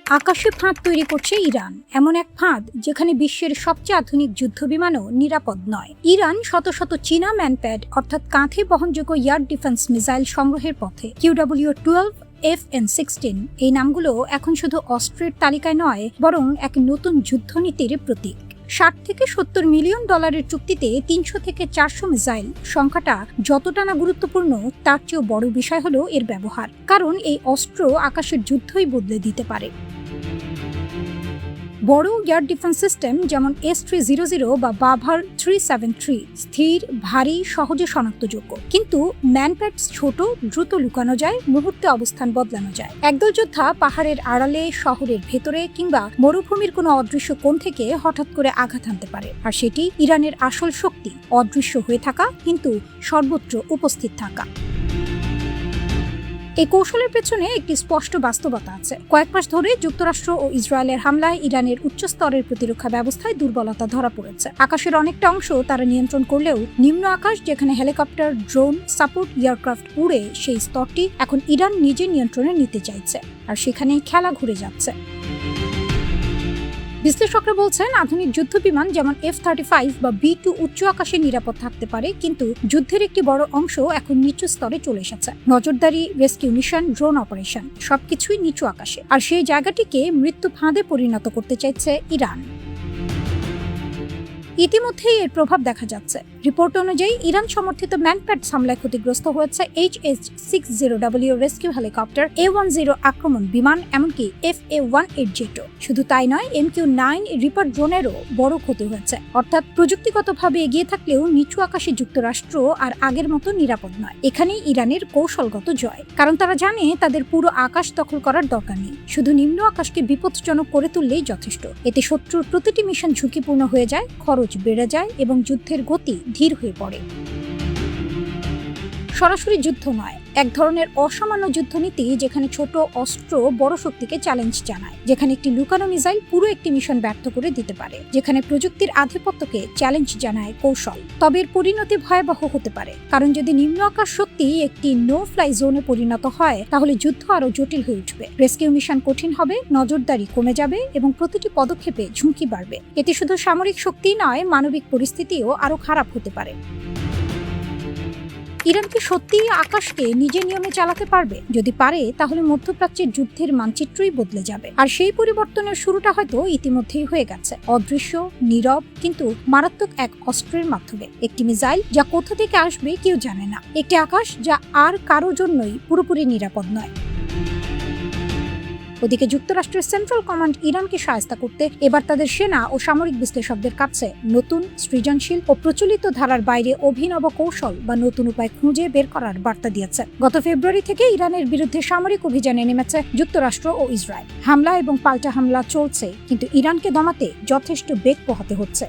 আকাশে ফাঁদ তৈরি করছে ইরান, এমন এক ফাঁদ যেখানে বিশ্বের সবচেয়ে আধুনিক যুদ্ধবিমানও নিরাপদ নয়। ইরান শত শত চীনা ম্যানপ্যাড অর্থাৎ কাঁধে বহনযোগ্য এয়ার ডিফেন্স মিসাইল সংগ্রহের পথে। QW-12 FN-16 এই নামগুলো এখন শুধু অস্ত্রের তালিকায় নয়, বরং এক নতুন যুদ্ধনীতির প্রতীক। 60 থেকে 70 মিলিয়ন ডলারের চুক্তিতে 300 থেকে 400 মিসাইল সংখ্যাটা যতটা না গুরুত্বপূর্ণ, তার চেয়েও বড় বিষয় হলো এর ব্যবহার। কারণ এই অস্ত্র আকাশের যুদ্ধই বদলে দিতে পারে। বড় এয়ার ডিফেন্স সিস্টেম যেমন S-300 বা বাভার 373 স্থির, ভারী, সহজে শনাক্তযোগ্য। কিন্তু ম্যানপ্যাডস ছোট, দ্রুত লুকানো যায়, মুহূর্তে অবস্থান বদলানো যায়। একদল যোদ্ধা পাহাড়ের আড়ালে, শহরের ভেতরে কিংবা মরুভূমির কোনো অদৃশ্য কোণ থেকে হঠাৎ করে আঘাত হানতে পারে। আর সেটি ইরানের আসল শক্তি, অদৃশ্য হয়ে থাকা কিন্তু সর্বত্র উপস্থিত থাকা। এই কৌশলের পেছনে একটি স্পষ্ট বাস্তবতা আছে। কয়েক মাস ধরে যুক্তরাষ্ট্র ও ইসরায়েলের হামলায় ইরানের উচ্চ স্তরের প্রতিরক্ষা ব্যবস্থায় দুর্বলতা ধরা পড়েছে। আকাশের অনেকটা অংশ তারা নিয়ন্ত্রণ করলেও নিম্ন আকাশ, যেখানে হেলিকপ্টার, ড্রোন, সাপোর্ট এয়ারক্রাফট উড়ে, সেই স্তরটি এখন ইরান নিজের নিয়ন্ত্রণে নিতে চাইছে। আর সেখানেই খেলা ঘুরে যাচ্ছে। বিশ্লেষকরা বলছেন, আধুনিক যুদ্ধবিমান যেমন F-35 বা B-2 উচ্চ আকাশে নিরাপদ থাকতে পারে, কিন্তু যুদ্ধের একটি বড় অংশ এখন নিচু স্তরে চলে এসেছে। নজরদারি, রেস্কিউ মিশন, ড্রোন অপারেশন সবকিছুই নিচু আকাশে। আর সেই জায়গাটিকে মৃত্যু ফাঁদে পরিণত করতে চাইছে ইরান। ইতিমধ্যেই এর প্রভাব দেখা যাচ্ছে। রিপোর্ট অনুযায়ী ইরান সমর্থিত ম্যানপ্যাড হামলায় ক্ষতিগ্রস্ত হয়েছে HS-60W রেস্কিউ হেলিকপ্টার, A-10 আক্রমণ বিমান, এমনকি FA-18 জেটও। শুধু তাই নয়, MQ-9 রিপার ড্রোনেরও বড় ক্ষতি হয়েছে। অর্থাৎ প্রযুক্তিগতভাবে এগিয়ে থাকলেও নিচু আকাশে যুক্তরাষ্ট্র আর আগের মতো নিরাপদ নয়। এখানেই ইরানের কৌশলগত জয়। কারণ তারা জানে তাদের পুরো আকাশ দখল করার দরকার নেই, শুধু নিম্ন আকাশকে বিপজ্জনক করে তুললেই যথেষ্ট। এতে শত্রুর প্রতিটি মিশন ঝুঁকিপূর্ণ হয়ে যায়, খরচ বেড়ে যায় এবং যুদ্ধের গতি ধীর হয়ে পড়ে। সরাসরি যুদ্ধ নয়, এক ধরনের অসামান্য যুদ্ধনীতি, যেখানে ছোট অস্ত্র বড় শক্তিকে চ্যালেঞ্জ জানায়, যেখানে একটি লুকানো মিসাইল পুরো একটি মিশন ব্যর্থ করে দিতে পারে, যেখানে প্রযুক্তির আধিপত্যকে চ্যালেঞ্জ জানায় কৌশল। তবে এর পরিণতি ভয়াবহ হতে পারে, কারণ যদি নিম্ন আকাশ শক্তি একটি নো ফ্লাই জোনে পরিণত হয়, তাহলে যুদ্ধ আরো জটিল হয়ে উঠবে। রেস্কিউ মিশন কঠিন হবে, নজরদারি কমে যাবে এবং প্রতিটি পদক্ষেপে ঝুঁকি বাড়বে। এতে শুধু সামরিক শক্তিই নয়, মানবিক পরিস্থিতিও আরো খারাপ হতে পারে। ইরান কি সত্যিই আকাশকে নিজের নিয়মে চালাতে পারবে? যদি পারে, তাহলে মধ্যপ্রাচ্যের যুদ্ধের মানচিত্রই বদলে যাবে। আর সেই পরিবর্তনের শুরুটা হয়তো ইতিমধ্যেই হয়ে গেছে, অদৃশ্য, নীরব কিন্তু মারাত্মক এক অস্ত্রের মাধ্যমে। একটি মিসাইল যা কোথা থেকে আসবে কেউ জানে না, একটি আকাশ যা আর কারো জন্যই পুরোপুরি নিরাপদ নয়। ওদিকে যুক্তরাষ্ট্রের সেন্ট্রাল কমান্ড ইরানকে সহায়তা করতে এবার তাদের সেনা ও সামরিক বিশ্লেষকদের কাছে নতুন, সৃজনশীল ও প্রচলিত ধারার বাইরে অভিনব কৌশল বা নতুন উপায় খুঁজে বের করার বার্তা দিয়েছে। গত ফেব্রুয়ারি থেকে ইরানের বিরুদ্ধে সামরিক অভিযানে নেমেছে যুক্তরাষ্ট্র ও ইসরায়েল। হামলা এবং পাল্টা হামলা চলছে, কিন্তু ইরানকে দমাতে যথেষ্ট বেগ পোহাতে হচ্ছে।